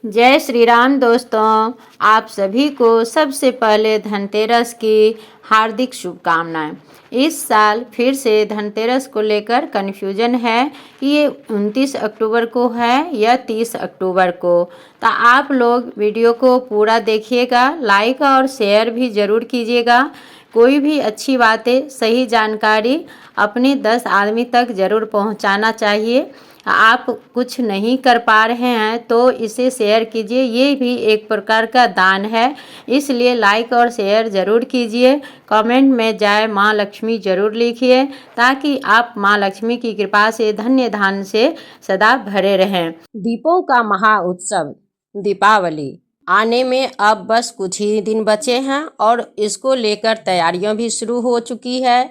जय श्री राम दोस्तों, आप सभी को सबसे पहले धनतेरस की हार्दिक शुभकामनाएं। इस साल फिर से धनतेरस को लेकर कन्फ्यूजन है कि ये 29 अक्टूबर को है या 30 अक्टूबर को। तो आप लोग वीडियो को पूरा देखिएगा, लाइक और शेयर भी ज़रूर कीजिएगा। कोई भी अच्छी बातें, सही जानकारी अपने 10 आदमी तक ज़रूर पहुंचाना चाहिए। आप कुछ नहीं कर पा रहे हैं तो इसे शेयर कीजिए, ये भी एक प्रकार का दान है, इसलिए लाइक और शेयर ज़रूर कीजिए। कमेंट में जय माँ लक्ष्मी ज़रूर लिखिए ताकि आप माँ लक्ष्मी की कृपा से धन्य धान्य से सदा भरे रहें। दीपों का महा उत्सव दीपावली आने में अब बस कुछ ही दिन बचे हैं और इसको लेकर तैयारियां भी शुरू हो चुकी है।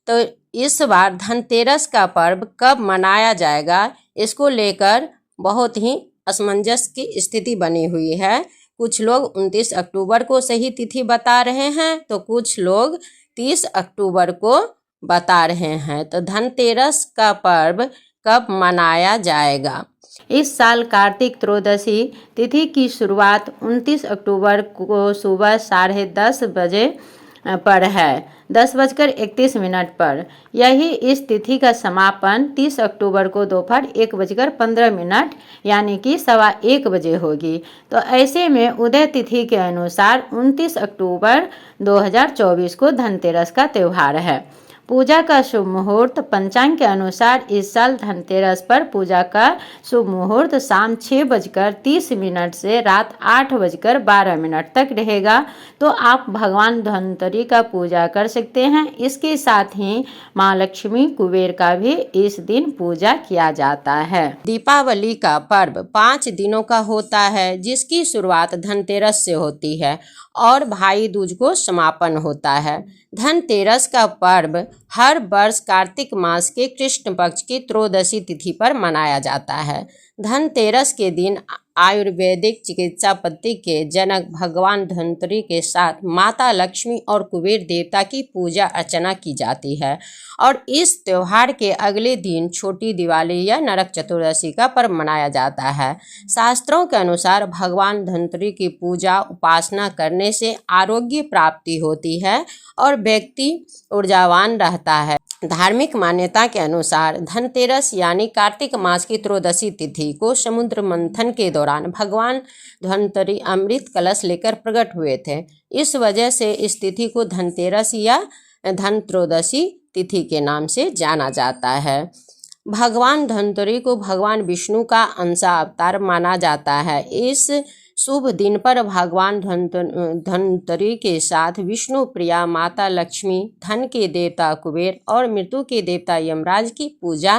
तो इस बार धनतेरस का पर्व कब मनाया जाएगा, इसको लेकर बहुत ही असमंजस की स्थिति बनी हुई है। कुछ लोग 29 अक्टूबर को सही तिथि बता रहे हैं तो कुछ लोग 30 अक्टूबर को बता रहे हैं। तो धनतेरस का पर्व कब मनाया जाएगा? इस साल कार्तिक त्रयोदशी तिथि की शुरुआत 29 अक्टूबर को सुबह 10:30 बजे पर है, 10:31 पर। यही इस तिथि का समापन 30 अक्टूबर को दोपहर 1:15 यानी कि 1:15 बजे होगी। तो ऐसे में उदय तिथि के अनुसार 29 अक्टूबर 2024 को धनतेरस का त्यौहार है। पूजा का शुभ मुहूर्त पंचांग के अनुसार इस साल धनतेरस पर पूजा का शुभ मुहूर्त शाम 6:30 से रात 8:12 तक रहेगा। तो आप भगवान धन्वंतरि का पूजा कर सकते हैं। इसके साथ ही माँ लक्ष्मी कुबेर का भी इस दिन पूजा किया जाता है। दीपावली का पर्व 5 दिनों का होता है, जिसकी शुरुआत धनतेरस से होती है और भाई दूज को समापन होता है। धनतेरस का पर्व हर वर्ष कार्तिक मास के कृष्ण पक्ष की त्रयोदशी तिथि पर मनाया जाता है। धनतेरस के दिन आयुर्वेदिक चिकित्सा पद्धति के जनक भगवान धन्वंतरि के साथ माता लक्ष्मी और कुबेर देवता की पूजा अर्चना की जाती है और इस त्यौहार के अगले दिन छोटी दिवाली या नरक चतुर्दशी का पर्व मनाया जाता है। शास्त्रों के अनुसार भगवान धन्वंतरि की पूजा उपासना करने से आरोग्य प्राप्ति होती है और व्यक्ति ऊर्जावान रहता है। धार्मिक मान्यता के अनुसार धनतेरस यानी कार्तिक मास की त्रयोदशी तिथि को समुद्र मंथन के दौरान भगवान धन्वंतरि अमृत कलश लेकर प्रकट हुए थे। इस वजह से इस तिथि को धनतेरस या धन त्रयोदशी तिथि के नाम से जाना जाता है। भगवान धन्वंतरि को भगवान विष्णु का अंशा अवतार माना जाता है। इस शुभ दिन पर भगवान धन्वंतरि के साथ विष्णु प्रिया माता लक्ष्मी, धन के देवता कुबेर और मृत्यु के देवता यमराज की पूजा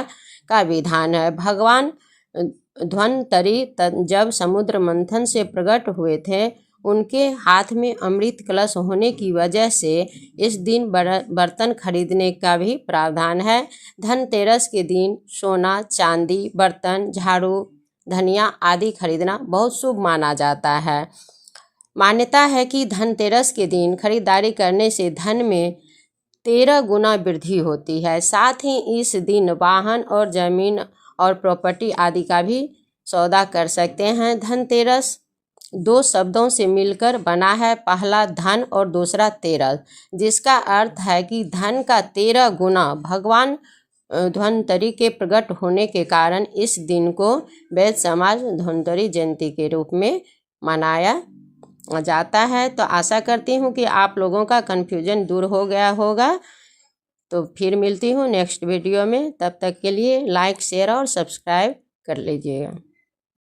का विधान है। भगवान धन्वंतरि जब समुद्र मंथन से प्रकट हुए थे, उनके हाथ में अमृत कलश होने की वजह से इस दिन बर्तन खरीदने का भी प्रावधान है। धनतेरस के दिन सोना, चांदी, बर्तन, झाड़ू, धनिया आदि खरीदना बहुत शुभ माना जाता है। मान्यता है कि धनतेरस के दिन खरीदारी करने से धन में 13 गुना वृद्धि होती है। साथ ही इस दिन वाहन और जमीन और प्रॉपर्टी आदि का भी सौदा कर सकते हैं। धनतेरस 2 शब्दों से मिलकर बना है, पहला धन और दूसरा 13, जिसका अर्थ है कि धन का 13 गुना। भगवान धन्वंतरि के प्रकट होने के कारण इस दिन को वैद्य समाज धन्वंतरि जयंती के रूप में मनाया जाता है। तो आशा करती हूँ कि आप लोगों का कन्फ्यूजन दूर हो गया होगा। तो फिर मिलती हूँ नेक्स्ट वीडियो में, तब तक के लिए लाइक, शेयर और सब्सक्राइब कर लीजिएगा।